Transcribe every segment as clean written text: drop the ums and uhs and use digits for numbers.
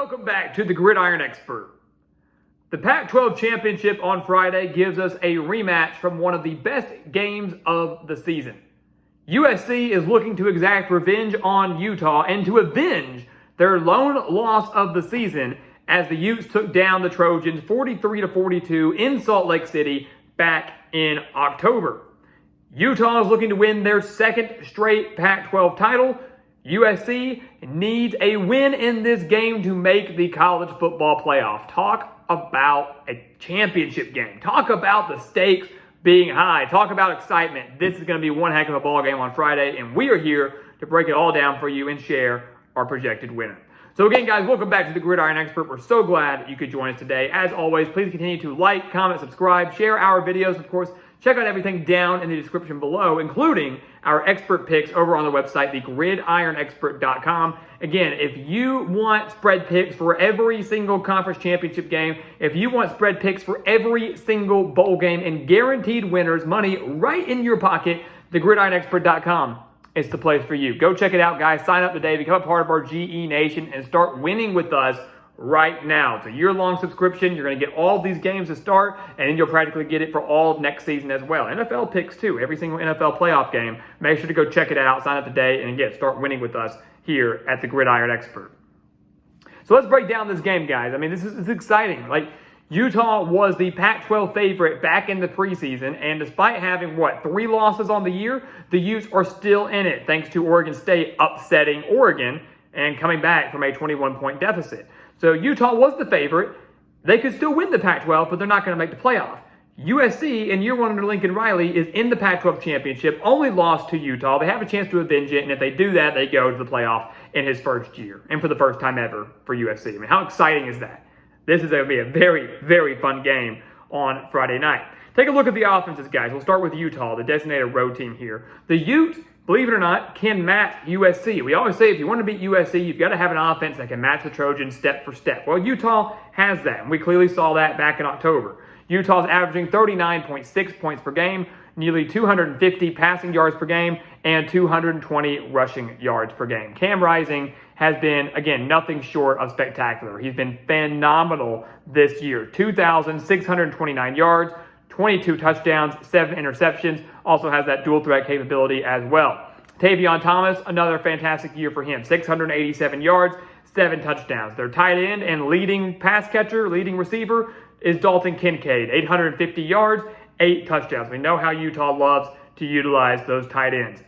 Welcome back to the Gridiron Expert. The Pac-12 Championship on Friday gives us a rematch from one of the best games of the season. USC is looking to exact revenge on Utah and to avenge their lone loss of the season as the Utes took down the Trojans 43-42 in Salt Lake City back in October. Utah is looking to win their second straight Pac-12 title. USC needs a win in this game to make the college football playoff. Talk about a championship game. Talk about the stakes being high. Talk about excitement. This is going to be one heck of a ball game on Friday, and we are here to break it all down for you and share our projected winner. So again, guys, welcome back to the Gridiron Expert. We're so glad you could join us today. As always, please continue to like, comment, subscribe, share our videos. Of course, check out everything down in the description below, including our expert picks over on the website, thegridironexpert.com. Again, if you want spread picks for every single conference championship game, if you want spread picks for every single bowl game and guaranteed winners, money right in your pocket, thegridironexpert.com is the place for you. Go check it out, guys. Sign up today, become a part of our GE Nation, and start winning with us right now. It's a year-long subscription. You're going to get all of these games to start, and then you'll practically get it for all of next season as well. NFL picks, too. Every single NFL playoff game. Make sure to go check it out. Sign up today, and again, start winning with us here at the Gridiron Expert. So let's break down this game, guys. I mean, this is exciting. Like, Utah was the Pac-12 favorite back in the preseason, and despite having, 3 losses on the year, the Utes are still in it, thanks to Oregon State upsetting Oregon and coming back from a 21-point deficit. So Utah was the favorite. They could still win the Pac-12, but they're not going to make the playoff. USC, in year one under Lincoln Riley, is in the Pac-12 Championship, only lost to Utah. They have a chance to avenge it, and if they do that, they go to the playoff in his first year, and for the first time ever for USC. I mean, how exciting is that? This is going to be a very, very fun game on Friday night. Take a look at the offenses, guys. We'll start with Utah, the designated road team here. The Utes, believe it or not, can match USC. We always say if you want to beat USC, you've got to have an offense that can match the Trojans step for step. Well, Utah has that, and we clearly saw that back in October. Utah's averaging 39.6 points per game, nearly 250 passing yards per game, and 220 rushing yards per game. Cam Rising has been, again, nothing short of spectacular. He's been phenomenal this year. 2,629 yards, 22 touchdowns, 7 interceptions. Also has that dual threat capability as well. Tavion Thomas, another fantastic year for him. 687 yards, 7 touchdowns. Their tight end and leading pass catcher, leading receiver, is Dalton Kincaid. 850 yards, 8 touchdowns. We know how Utah loves to utilize those tight ends.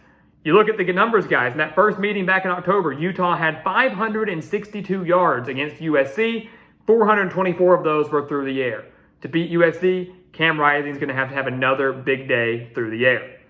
You look at the numbers, guys. In that first meeting back in October, Utah had 562 yards against USC. 424 of those were through the air. To beat USC, Cam Rising is going to have another big day through the air.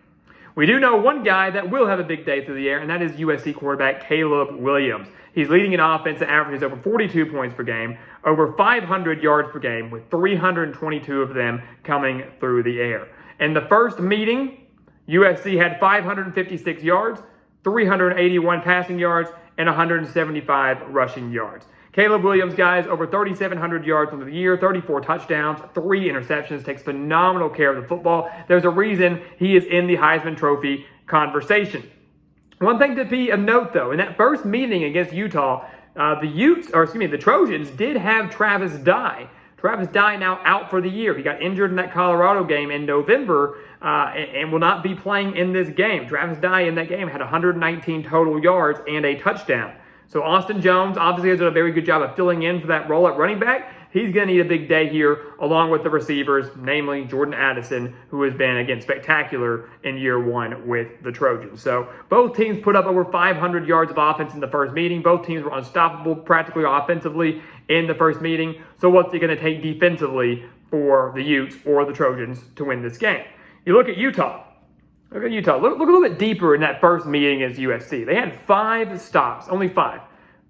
We do know one guy that will have a big day through the air, and that is USC quarterback Caleb Williams. He's leading an offense that averages over 42 points per game, over 500 yards per game, with 322 of them coming through the air. In the first meeting, USC had 556 yards, 381 passing yards, and 175 rushing yards. Caleb Williams, guys, over 3,700 yards on the year, 34 touchdowns, 3 interceptions, takes phenomenal care of the football. There's a reason he is in the Heisman Trophy conversation. One thing to be of note, though, in that first meeting against Utah, the Trojans did have Travis Dye. Travis Dye now out for the year. He got injured in that Colorado game in November and will not be playing in this game. Travis Dye in that game had 119 total yards and a touchdown. So Austin Jones obviously has done a very good job of filling in for that role at running back. He's going to need a big day here along with the receivers, namely Jordan Addison, who has been, again, spectacular in year one with the Trojans. So both teams put up over 500 yards of offense in the first meeting. Both teams were unstoppable practically offensively in the first meeting. So what's it going to take defensively for the Utes or the Trojans to win this game? You look at Utah. Look at Utah. Look a little bit deeper in that first meeting as USC. They had 5 stops, only 5.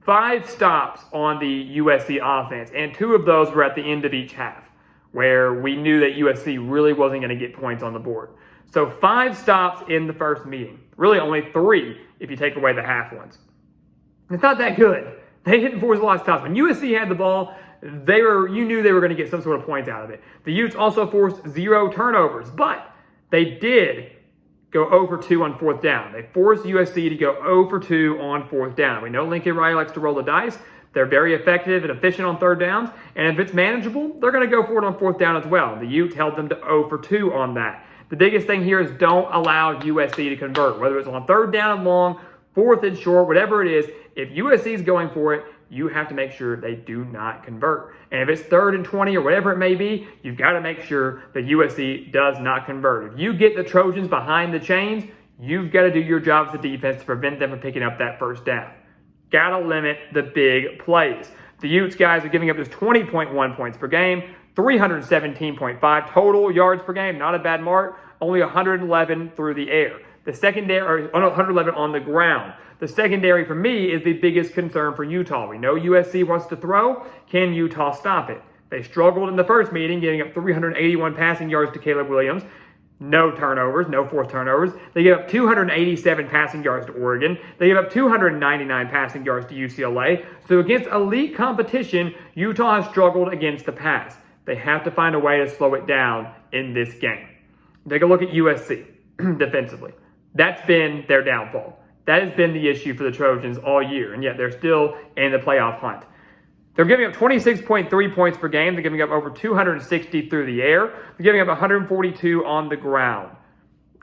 5 stops on the USC offense, and 2 of those were at the end of each half, where we knew that USC really wasn't going to get points on the board. So 5 stops in the first meeting. Really only 3 if you take away the half ones. It's not that good. They didn't force a lot of stops. When USC had the ball, you knew they were going to get some sort of points out of it. The Utes also forced 0 turnovers, but they did go 0 for 2 on 4th down. They forced USC to go 0 for 2 on 4th down. We know Lincoln Riley likes to roll the dice. They're very effective and efficient on third downs, and if it's manageable, they're going to go for it on fourth down as well. The Utes held them to 0 for 2 on that. The biggest thing here is don't allow USC to convert, whether it's on third down and long, fourth and short, whatever it is. If USC is going for it, you have to make sure they do not convert. And if it's 3rd and 20 or whatever it may be, you've got to make sure that USC does not convert. If you get the Trojans behind the chains, you've got to do your job as a defense to prevent them from picking up that first down. Got to limit the big plays. The Utes guys are giving up just 20.1 points per game, 317.5 total yards per game. Not a bad mark. Only 111 through the air. The secondary, 111 on the ground. The secondary for me is the biggest concern for Utah. We know USC wants to throw. Can Utah stop it? They struggled in the first meeting, giving up 381 passing yards to Caleb Williams. No turnovers, no forced turnovers. They gave up 287 passing yards to Oregon. They gave up 299 passing yards to UCLA. So against elite competition, Utah has struggled against the pass. They have to find a way to slow it down in this game. Take a look at USC defensively. That's been their downfall. That has been the issue for the Trojans all year, and yet they're still in the playoff hunt. They're giving up 26.3 points per game. They're giving up over 260 through the air. They're giving up 142 on the ground.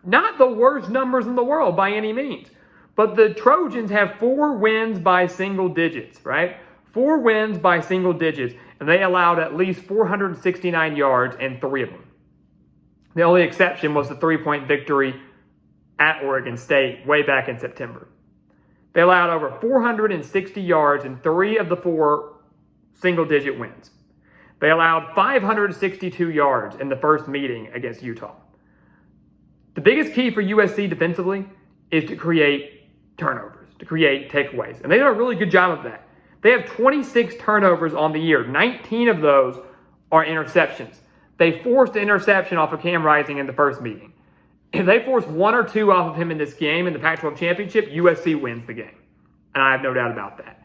Not the worst numbers in the world by any means, but the Trojans have 4 wins by single digits, right? 4 wins by single digits, and they allowed at least 469 yards in 3 of them. The only exception was the 3-point victory at Oregon State way back in September. They allowed over 460 yards in 3 of the 4 single-digit wins. They allowed 562 yards in the first meeting against Utah. The biggest key for USC defensively is to create turnovers, to create takeaways. And they did a really good job of that. They have 26 turnovers on the year. 19 of those are interceptions. They forced an interception off of Cam Rising in the first meeting. If they force 1 or 2 off of him in this game in the Pac-12 Championship, USC wins the game. And I have no doubt about that.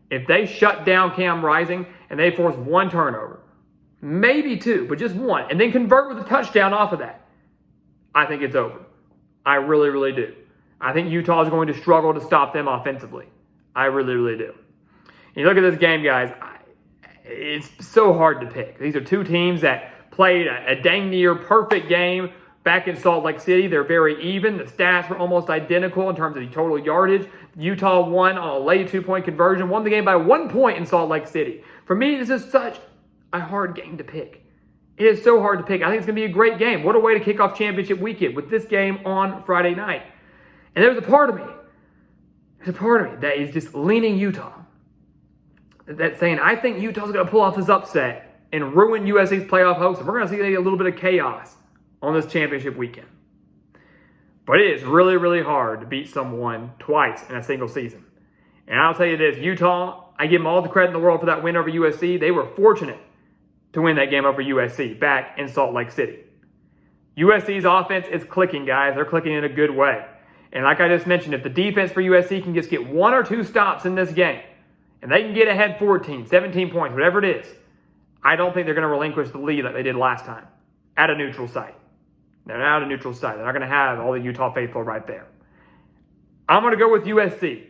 If they shut down Cam Rising and they force 1 turnover, maybe 2, but just 1, and then convert with a touchdown off of that, I think it's over. I really, really do. I think Utah is going to struggle to stop them offensively. I really, really do. And you look at this game, guys, it's so hard to pick. These are 2 teams that played a dang near perfect game back in Salt Lake City. They're very even. The stats were almost identical in terms of the total yardage. Utah won on a late 2-point conversion, won the game by 1 point in Salt Lake City. For me, this is such a hard game to pick. It is so hard to pick. I think it's going to be a great game. What a way to kick off championship weekend with this game on Friday night. And there's a part of me that is just leaning Utah. That's saying, I think Utah's going to pull off this upset and ruin USC's playoff hopes. And we're going to see a little bit of chaos on this championship weekend. But it is really, really hard to beat someone twice in a single season. And I'll tell you this, Utah, I give them all the credit in the world for that win over USC. They were fortunate to win that game over USC back in Salt Lake City. USC's offense is clicking, guys. They're clicking in a good way. And like I just mentioned, if the defense for USC can just get 1 or 2 stops in this game, and they can get ahead 14, 17 points, whatever it is, I don't think they're going to relinquish the lead like they did last time at a neutral site. They're not a neutral site. They're not going to have all the Utah faithful right there. I'm going to go with USC.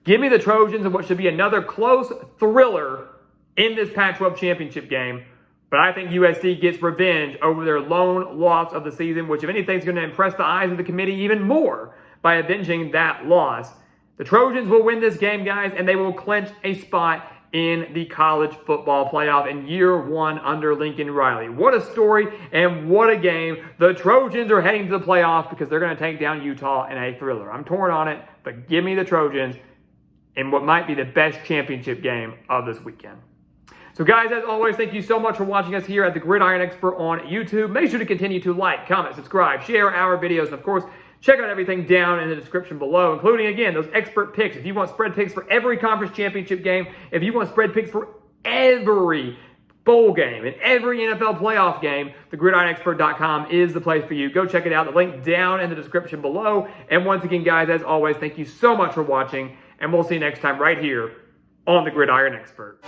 Give me the Trojans in what should be another close thriller in this Pac-12 championship game. But I think USC gets revenge over their lone loss of the season, which if anything is going to impress the eyes of the committee even more by avenging that loss. The Trojans will win this game, guys, and they will clinch a spot in the college football playoff in year 1 under Lincoln Riley. What a story and what a game. The Trojans are heading to the playoff because they're going to take down Utah in a thriller. I'm torn on it, but give me the Trojans in what might be the best championship game of this weekend. So guys, as always, thank you so much for watching us here at the Gridiron Expert on YouTube. Make sure to continue to like, comment, subscribe, share our videos, and of course, check out everything down in the description below, including, again, those expert picks. If you want spread picks for every conference championship game, if you want spread picks for every bowl game and every NFL playoff game, thegridironexpert.com is the place for you. Go check it out. The link down in the description below. And once again, guys, as always, thank you so much for watching, and we'll see you next time right here on the Gridiron Expert.